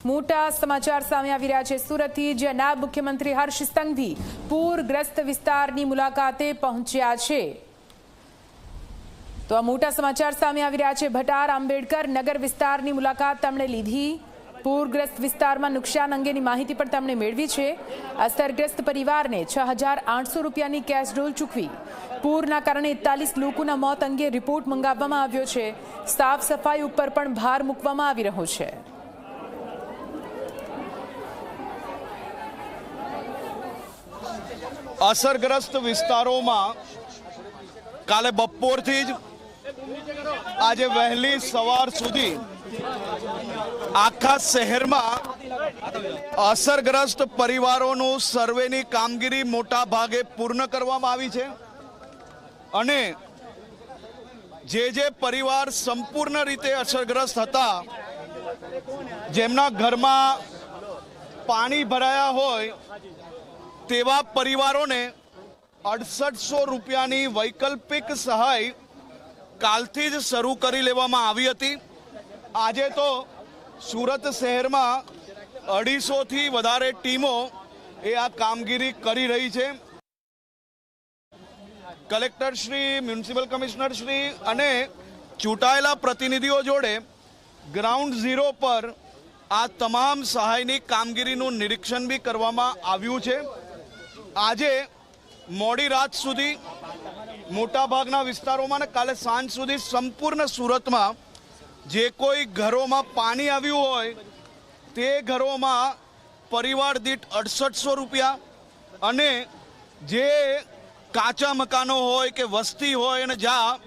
મોટા સમાચાર સામે આવી રહ્યા છે સુરતથી, જ્યાં નાયબ મુખ્યમંત્રી હર્ષ સંઘવી પૂરગ્રસ્ત વિસ્તારની મુલાકાતે પહોંચ્યા છે। તો આ મોટા સમાચાર સામે આવી રહ્યા છે। ભટાર આંબેડકર નગર વિસ્તારની મુલાકાત તેમણે લીધી। પૂરગ્રસ્ત વિસ્તારમાં નુકસાન અંગેની માહિતી પણ તેમણે મેળવી છે। અસરગ્રસ્ત પરિવારને 6,800 રૂપિયાની કેશ ડોલ ચૂકવી। પૂરના કારણે 41 લોકોના મોત અંગે રિપોર્ટ મંગાવવામાં આવ્યો છે। સાફ સફાઈ ઉપર પણ ભાર મૂકવામાં આવી રહ્યો છે। અસરગ્રસ્ત વિસ્તારોમાં કાલે બપોરથી જ આજે વહેલી સવાર સુધી આખા શહેરમાં અસરગ્રસ્ત પરિવારોનું સર્વેની કામગીરી મોટા ભાગે પૂર્ણ કરવામાં આવી છે અને જે પરિવાર સંપૂર્ણ રીતે અસરગ્રસ્ત હતા, જેમના ઘરમાં પાણી ભરાયા હોય તેવા પરિવારોને 6800 રૂપિયાની વૈકલ્પિક સહાય કાલથી જ શરૂ કરી લેવામાં આવી હતી। આજે તો સુરત શહેરમાં 250 થી વધારે ટીમો આ કામગીરી કરી રહી છે। Collector Shri, municipal commissioner Shri અને ચૂંટાયેલા પ્રતિનિધિઓ જોડે ગ્રાઉન્ડ ઝીરો પર આ તમામ સહાયની કામગીરીનું નિરીક્ષણ બી કરવામાં આવ્યું છે। આજે મોડી રાત સુધી મોટાભાગના વિસ્તારોમાં ને કાલે સાંજ સુધી સંપૂર્ણ સુરતમાં જે કોઈ ઘરોમાં પાણી આવ્યું હોય તે ઘરોમાં પરિવાર દીઠ 6800 રૂપિયા અને જે કાચા મકાનો હોય કે વસ્તી હોય અને જ્યાં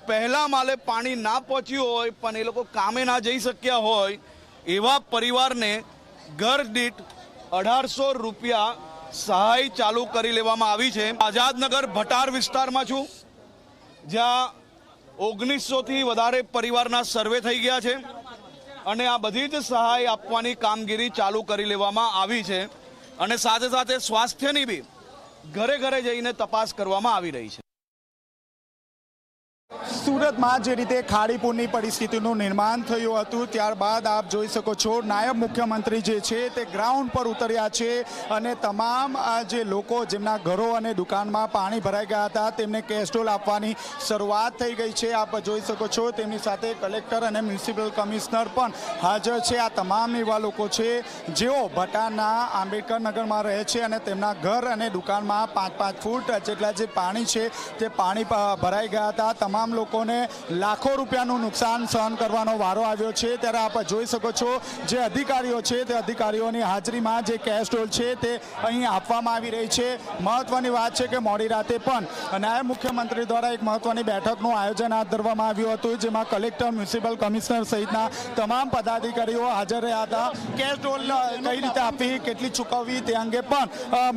પહેલા માલે પાણી ના પહોંચ્યું હોય પણ એ લોકો કામે ના જઈ શક્યા હોય એવા પરિવારને ઘર દીઠ 1800 રૂપિયા સહાય ચાલુ કરી લેવામાં આવી છે। આઝાદનગર ભટાર વિસ્તારમાં છું, જ્યાં 1900 થી વધારે પરિવારના સર્વે થઈ ગયા છે અને આ બધી જ સહાય આપવાની કામગીરી ચાલુ કરી લેવામાં આવી છે અને સાથે સાથે સ્વાસ્થ્યની બી ઘરે ઘરે જઈને તપાસ કરવામાં આવી રહી છે। સુરતમાં જે રીતે ખાડીપુરની પરિસ્થિતિનું નિર્માણ થયું હતું, ત્યારબાદ આપ જોઈ શકો છો નાયબ મુખ્યમંત્રી જે છે તે ગ્રાઉન્ડ પર ઉતર્યા છે અને તમામ જે લોકો જેમના ઘરો અને દુકાનમાં પાણી ભરાઈ ગયા હતા તેમને કેશ ડોલ આપવાની શરૂઆત થઈ ગઈ છે। આપ જોઈ શકો છો તેમની સાથે કલેક્ટર અને મ્યુનિસિપલ કમિશનર પણ હાજર છે। આ તમામ એવા લોકો છે જેઓ ભટારના આંબેડકર નગરમાં રહે છે અને તેમના ઘર અને દુકાનમાં 5-5 ફૂટ જેટલા જે પાણી છે તે પાણી ભરાઈ ગયા હતા। તમામ લોકોને લાખો રૂપિયાનું નુકસાન સહન કરવાનો વારો આવ્યો છે। ત્યારે આપ જોઈ શકો છો જે અધિકારીઓ છે તે અધિકારીઓની હાજરીમાં જે કેશ ડોલ છે તે અહીં આપવામાં આવી રહી છે। મહત્વની વાત છે કે મોડી રાતે પણ નાયબ મુખ્યમંત્રી દ્વારા એક મહત્વની બેઠકનું આયોજન હાથ ધરવામાં આવ્યું હતું, જેમાં કલેક્ટર, મ્યુનિસિપલ કમિશનર સહિતના તમામ પદાધિકારીઓ હાજર રહ્યા હતા। કેશ ડોલ કઈ રીતે આપવી, કેટલી ચૂકવવી તે અંગે પણ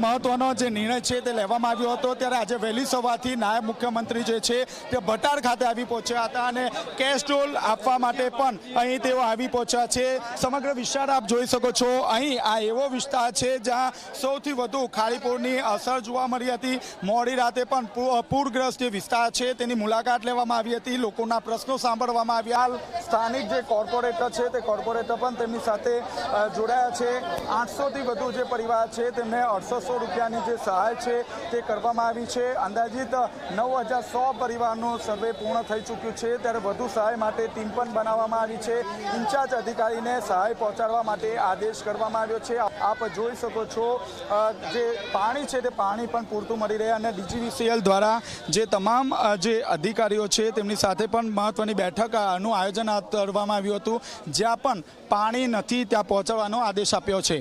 મહત્વનો જે નિર્ણય છે તે લેવામાં આવ્યો હતો। ત્યારે આજે વહેલી સવારથી નાયબ મુખ્યમંત્રી જે છે તે ભટાર ખાતે આવી પહોંચ્યા હતા અને કેશ ડોલ આપવા માટે પણ અહીં તેઓ આવી પહોંચ્યા છે। સમગ્ર વિસ્તાર આપ જોઈ શકો છો, અહીં આ એવો વિસ્તાર છે જ્યાં સૌથી વધુ ખાડીપુરની અસર જોવા મળી હતી। મોડી રાતે પણ પૂરગ્રસ્ત જે વિસ્તાર છે તેની મુલાકાત લેવામાં આવી હતી, લોકોના પ્રશ્નો સાંભળવામાં આવ્યા। હાલ સ્થાનિક જે કોર્પોરેટર છે તે કોર્પોરેટર પણ તેમની સાથે જોડાયા છે। 800 થી વધુ જે પરિવાર છે તેમને 800 રૂપિયાની જે સહાય છે તે કરવામાં આવી છે। અંદાજિત 9100 પરિવારનું સર્વે પૂર્ણ થઈ ચૂક્યું છે। ત્યારે વધુ સહાય માટે ટીમ પણ બનાવવામાં આવી છે। ઇન્ચાર્જ અધિકારીને સહાય પહોંચાડવા માટે આદેશ કરવામાં આવ્યો છે। આપ જોઈ શકો છો જે પાણી છે તે પાણી પણ પૂરતું મળી રહે અને DGVCL દ્વારા જે તમામ જે અધિકારીઓ છે તેમની સાથે પણ મહત્વની બેઠકનું આયોજન કરવામાં આવ્યું હતું, જ્યાં પણ પાણી નથી ત્યાં પહોંચાડવાનો આદેશ આપ્યો છે।